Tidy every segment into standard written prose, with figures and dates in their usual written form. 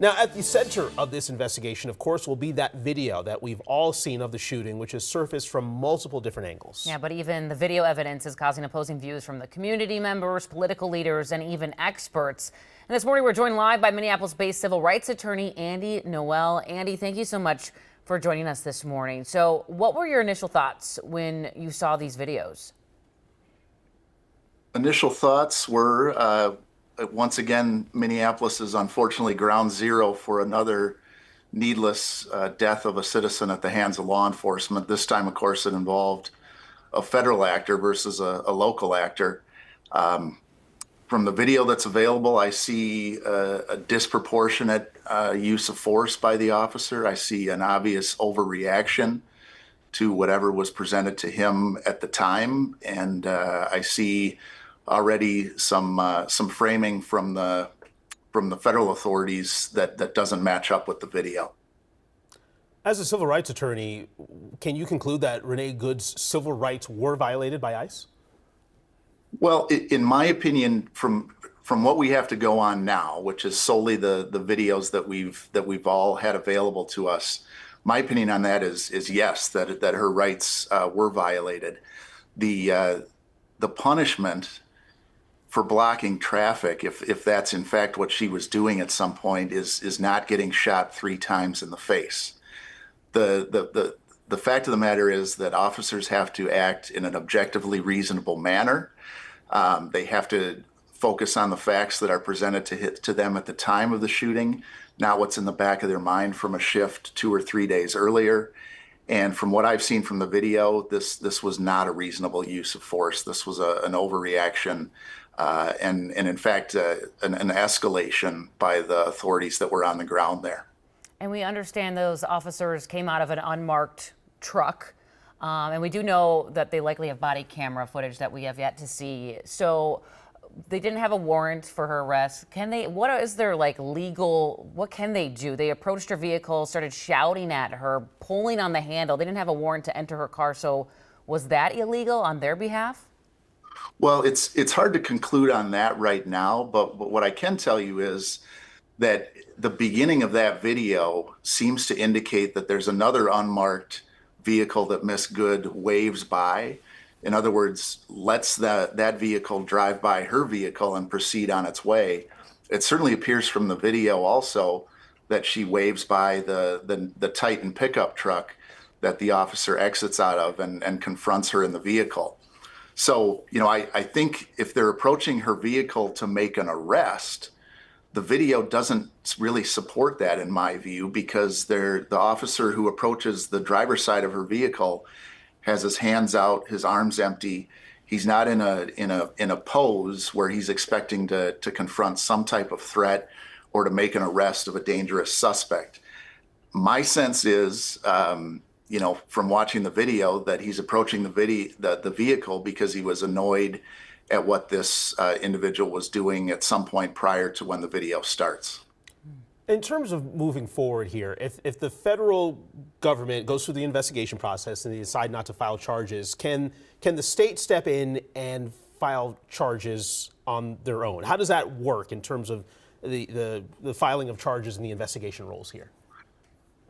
Now, at the center of this investigation, of course, will be that video that we've all seen of the shooting, which has surfaced from multiple different angles. Yeah, but even the video evidence is causing opposing views from the community members, political leaders, and even experts. And this morning, we're joined live by Minneapolis-based civil rights attorney Andy Noel. Andy, thank you so much for joining us this morning. So what were your initial thoughts when you saw these videos? Initial thoughts were, once again, Minneapolis is unfortunately ground zero for another needless death of a citizen at the hands of law enforcement. This time, of course, it involved a federal actor versus a local actor. From the video that's available, I see a disproportionate use of force by the officer. I see an obvious overreaction to whatever was presented to him at the time, and I see already some framing from the federal authorities that doesn't match up with the video. As a civil rights attorney, can you conclude that Renee Good's civil rights were violated by ICE? Well, in my opinion, from what we have to go on now, which is solely the videos that we've all had available to us, my opinion on that is yes, that her rights were violated. The punishment for blocking traffic, if that's in fact what she was doing at some point, is not getting shot 3 times in the face. The fact of the matter is that officers have to act in an objectively reasonable manner. They have to focus on the facts that are presented to them at the time of the shooting, not what's in the back of their mind from a shift 2 or 3 days earlier. And from what I've seen from the video, this was not a reasonable use of force. This was an overreaction and in fact, an escalation by the authorities that were on the ground there. And we understand those officers came out of an unmarked truck. And we do know that they likely have body camera footage that we have yet to see. So they didn't have a warrant for her arrest. What is their what can they do? They approached her vehicle, started shouting at her, pulling on the handle. They didn't have a warrant to enter her car. So was that illegal on their behalf? Well, it's hard to conclude on that right now, but what I can tell you is that the beginning of that video seems to indicate that there's another unmarked vehicle that Miss Good waves by. In other words, lets that vehicle drive by her vehicle and proceed on its way. It certainly appears from the video also that she waves by the Titan pickup truck that the officer exits out of and confronts her in the vehicle. So, I think if they're approaching her vehicle to make an arrest, the video doesn't really support that in my view, because the officer who approaches the driver's side of her vehicle has his hands out, his arms empty. He's not in a pose where he's expecting to confront some type of threat or to make an arrest of a dangerous suspect. My sense is, from watching the video, that he's approaching the vehicle because he was annoyed at what this individual was doing at some point prior to when the video starts. In terms of moving forward here, if the federal government goes through the investigation process and they decide not to file charges, can the state step in and file charges on their own? How does that work in terms of the filing of charges and the investigation roles here?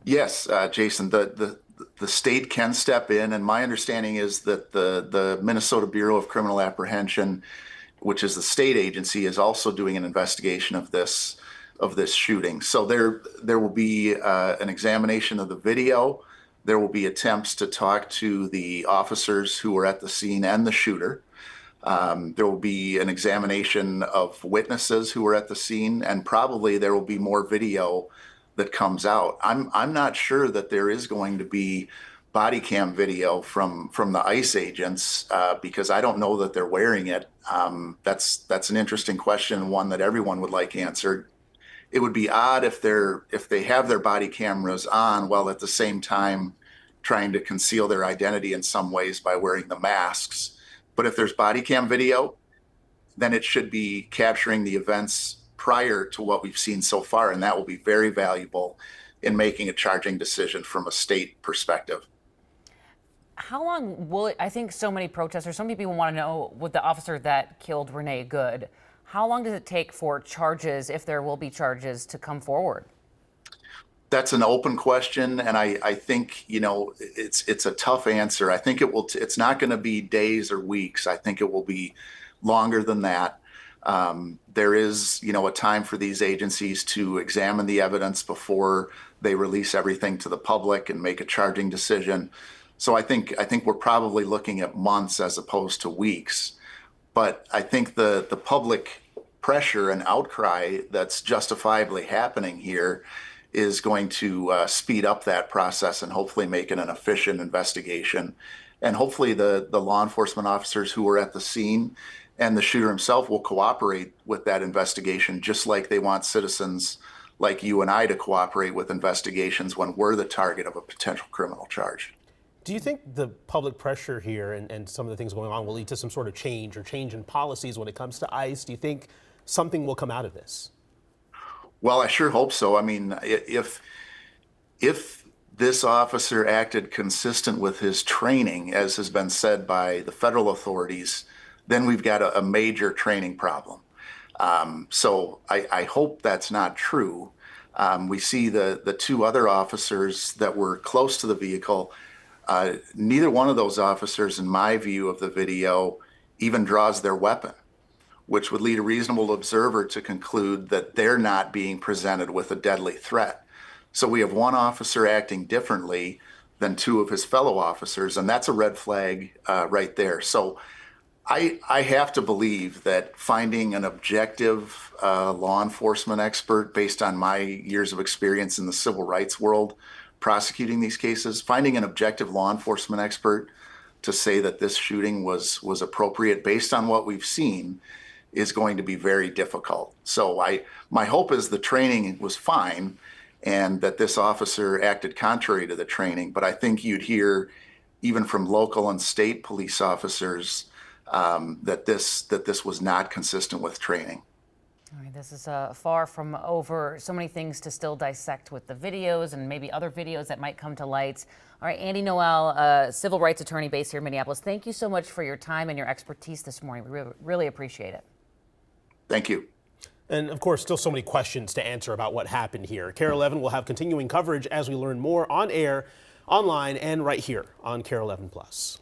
Yes, Jason, the state can step in, and my understanding is that the Minnesota Bureau of Criminal Apprehension, which is the state agency, is also doing an investigation of this shooting. So there will be an examination of the video. There will be attempts to talk to the officers who were at the scene and the shooter. There will be an examination of witnesses who were at the scene, and probably there will be more video that comes out. I'm not sure that there is going to be body cam video from the ICE agents because I don't know that they're wearing it. That's an interesting question, one that everyone would like answered. It would be odd if they have their body cameras on while at the same time trying to conceal their identity in some ways by wearing the masks. But if there's body cam video, then it should be capturing the events prior to what we've seen so far, and that will be very valuable in making a charging decision from a state perspective. How long will it, I think so many protesters, so many people want to know, with the officer that killed Renee Good, how long does it take for charges, if there will be charges, to come forward? That's an open question, and I think, it's a tough answer. I think it's not going to be days or weeks. I think it will be longer than that. There is, a time for these agencies to examine the evidence before they release everything to the public and make a charging decision. So I think we're probably looking at months as opposed to weeks. But I think the public pressure and outcry that's justifiably happening here is going to speed up that process and hopefully make it an efficient investigation. And hopefully the law enforcement officers who were at the scene and the shooter himself will cooperate with that investigation, just like they want citizens like you and I to cooperate with investigations when we're the target of a potential criminal charge. Do you think the public pressure here and some of the things going on will lead to some sort of change in policies when it comes to ICE? Do you think something will come out of this? Well, I sure hope so. I mean, if this officer acted consistent with his training, as has been said by the federal authorities, then we've got a major training problem. So I hope that's not true. We see the two other officers that were close to the vehicle. Neither one of those officers, in my view of the video, even draws their weapon, which would lead a reasonable observer to conclude that they're not being presented with a deadly threat. So we have one officer acting differently than two of his fellow officers, and that's a red flag right there. So I have to believe that finding an objective law enforcement expert based on my years of experience in the civil rights world prosecuting these cases, finding an objective law enforcement expert to say that this shooting was appropriate based on what we've seen is going to be very difficult. So my hope is the training was fine and that this officer acted contrary to the training. But I think you'd hear even from local and state police officers that this was not consistent with training. All right, this is far from over. So many things to still dissect with the videos and maybe other videos that might come to light. All right, Andy Noel, civil rights attorney based here in Minneapolis, thank you so much for your time and your expertise this morning. We really appreciate it. Thank you. And of course, still so many questions to answer about what happened here. KARE 11 will have continuing coverage as we learn more on air, online, and right here on KARE 11 Plus.